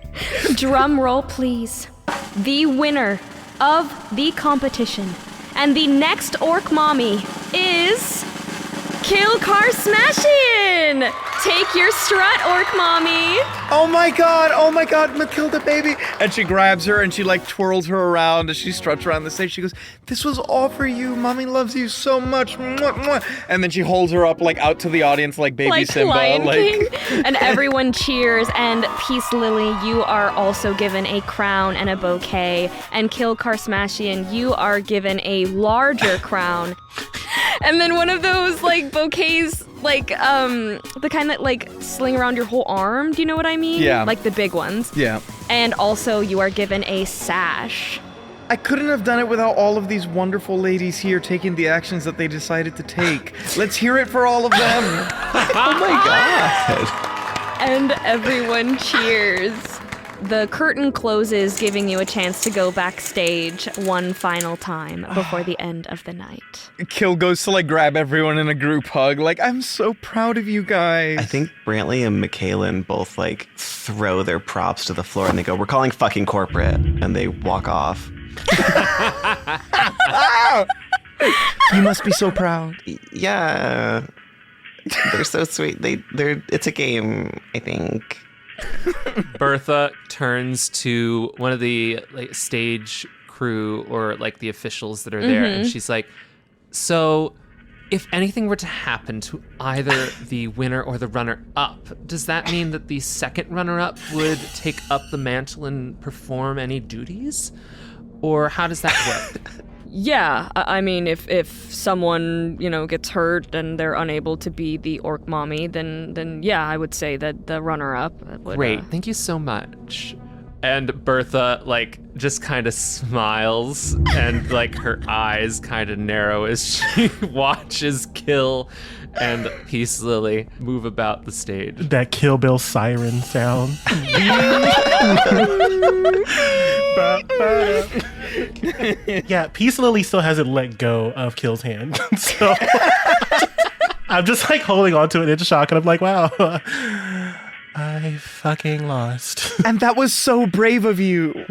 Drum roll, please. The winner of the competition and the next Orc Mommy is Karsmashian. Take your strut, Orc Mommy. Oh my god, Matilda baby. And she grabs her and she like twirls her around as she struts around the stage. She goes, this was all for you. Mommy loves you so much. Mwah, mwah. And then she holds her up like out to the audience like baby Like Simba. Lion King. And everyone cheers. And Pisslilly, you are also given a crown and a bouquet. And Karsmashian, you are given a larger crown. And then one of those like bouquets, like the kind that like sling around your whole arm. Do you know what I mean? Yeah. Like the big ones. Yeah. And also you are given a sash. I couldn't have done it without all of these wonderful ladies here taking the actions that they decided to take. Let's hear it for all of them. Oh my god. And everyone cheers. The curtain closes, giving you a chance to go backstage one final time before the end of the night. Kill goes to like grab everyone in a group hug. Like, I'm so proud of you guys. I think Brantley and Michaelin both like throw their props to the floor and they go, we're calling fucking corporate. And they walk off. You must be so proud. Yeah. They're so sweet. It's a game, I think. Bertha turns to one of the like stage crew or like the officials that are there, and she's like, so if anything were to happen to either the winner or the runner-up, does that mean that the second runner-up would take up the mantle and perform any duties? Or how does that work? Yeah, I mean, if someone, gets hurt and they're unable to be the Orc Mommy, then yeah, I would say that the runner-up would... Great, thank you so much. And Bertha, like, just kind of smiles and, like, her eyes kind of narrow as she watches Kill and Pisslilly move about the stage. That Kill Bill siren sound. Yeah, Pisslilly still hasn't let go of Kill's hand. So I'm just like holding on to it in shock, and I'm like, wow, I fucking lost. And that was so brave of you.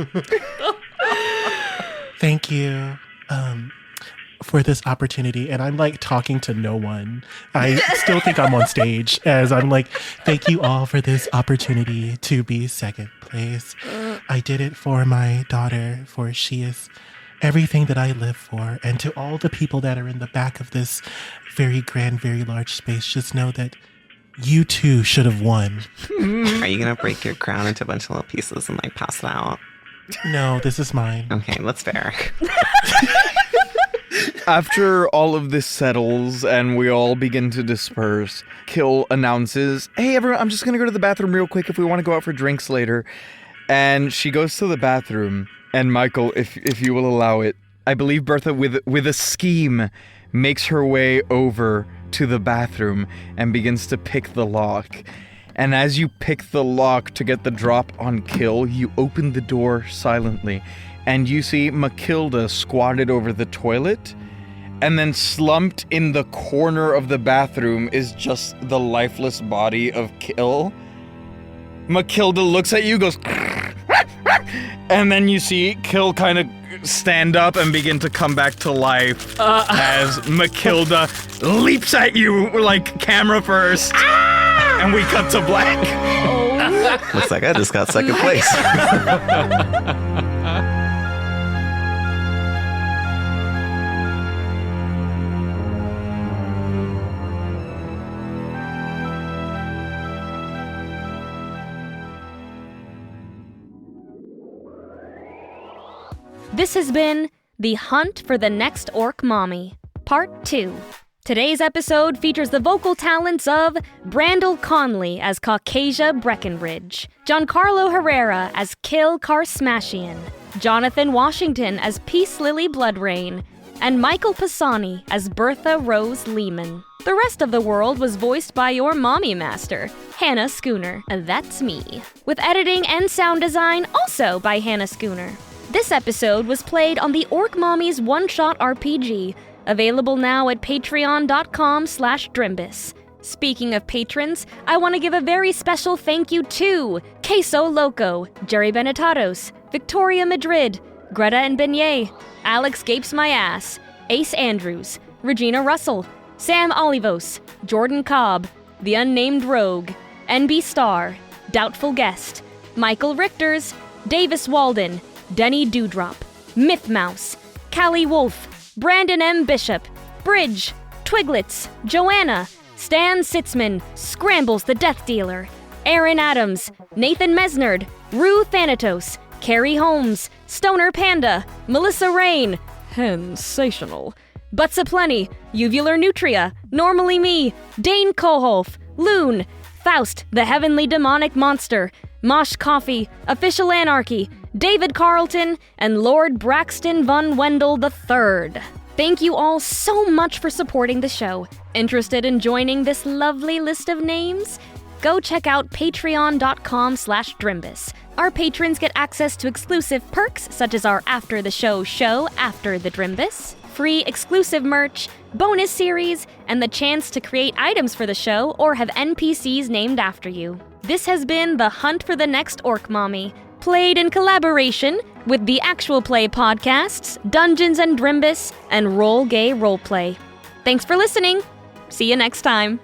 Thank you for this opportunity. And I'm like talking to no one. I still think I'm on stage as I'm like, thank you all for this opportunity to be second place. I did it for my daughter, for she is everything that I live for. And to all the people that are in the back of this very grand, very large space, just know that you too should have won. Are you going to break your crown into a bunch of little pieces and like pass it out? No, this is mine. Okay, that's fair. After all of this settles and we all begin to disperse, Kill announces, hey everyone, I'm just going to go to the bathroom real quick if we want to go out for drinks later. And she goes to the bathroom, and Michael, if you will allow it, I believe Bertha with a scheme makes her way over to the bathroom and begins to pick the lock. And as you pick the lock to get the drop on Kill, you open the door silently, and you see Matilda squatted over the toilet, and then slumped in the corner of the bathroom is just the lifeless body of Kill. Matilda looks at you, goes, and then you see Kill kind of stand up and begin to come back to life as Matilda leaps at you like camera first, and we cut to black. Looks like I just got second place. This has been The Hunt for the Next Orc Mommy, Part 2. Today's episode features the vocal talents of Brandle Conley as Caucasia Breckenridge, Giancarlo Herrera as Kill Karsmashian, Jonathan Washington as Pisslilly Bloodreign, and Michael Pisani as Bertha Rose Leeman. The rest of the world was voiced by your mommy master, Hannah Schooner. That's me. With editing and sound design also by Hannah Schooner. This episode was played on the Orc Mommy's one-shot RPG, available now at patreon.com/Drimbus. Speaking of patrons, I want to give a very special thank you to Queso Loco, Jerry Benetatos, Victoria Madrid, Greta and Beignet, Alex Gapes My Ass, Ace Andrews, Regina Russell, Sam Olivos, Jordan Cobb, The Unnamed Rogue, NB Star, Doubtful Guest, Michael Richters, Davis Walden, Denny Dewdrop, Myth Mouse, Callie Wolf, Brandon M. Bishop, Bridge, Twiglets, Joanna, Stan Sitzman, Scrambles the Death Dealer, Aaron Adams, Nathan Mesnard, Rue Thanatos, Carrie Holmes, Stoner Panda, Melissa Rain, Sensational, Butts Aplenty, Uvular Nutria, Normally Me, Dane Koholf, Loon, Faust, the Heavenly Demonic Monster, Mosh Coffee, Official Anarchy, David Carlton, and Lord Braxton Von Wendell III. Thank you all so much for supporting the show. Interested in joining this lovely list of names? Go check out patreon.com/Drimbus. Our patrons get access to exclusive perks such as our After the Show After the Drimbus, free exclusive merch, bonus series, and the chance to create items for the show or have NPCs named after you. This has been The Hunt for the Next Orc Mommy, played in collaboration with the Actual Play podcasts, Dungeons and Drimbus, and Roll Gay Roleplay. Thanks for listening. See you next time.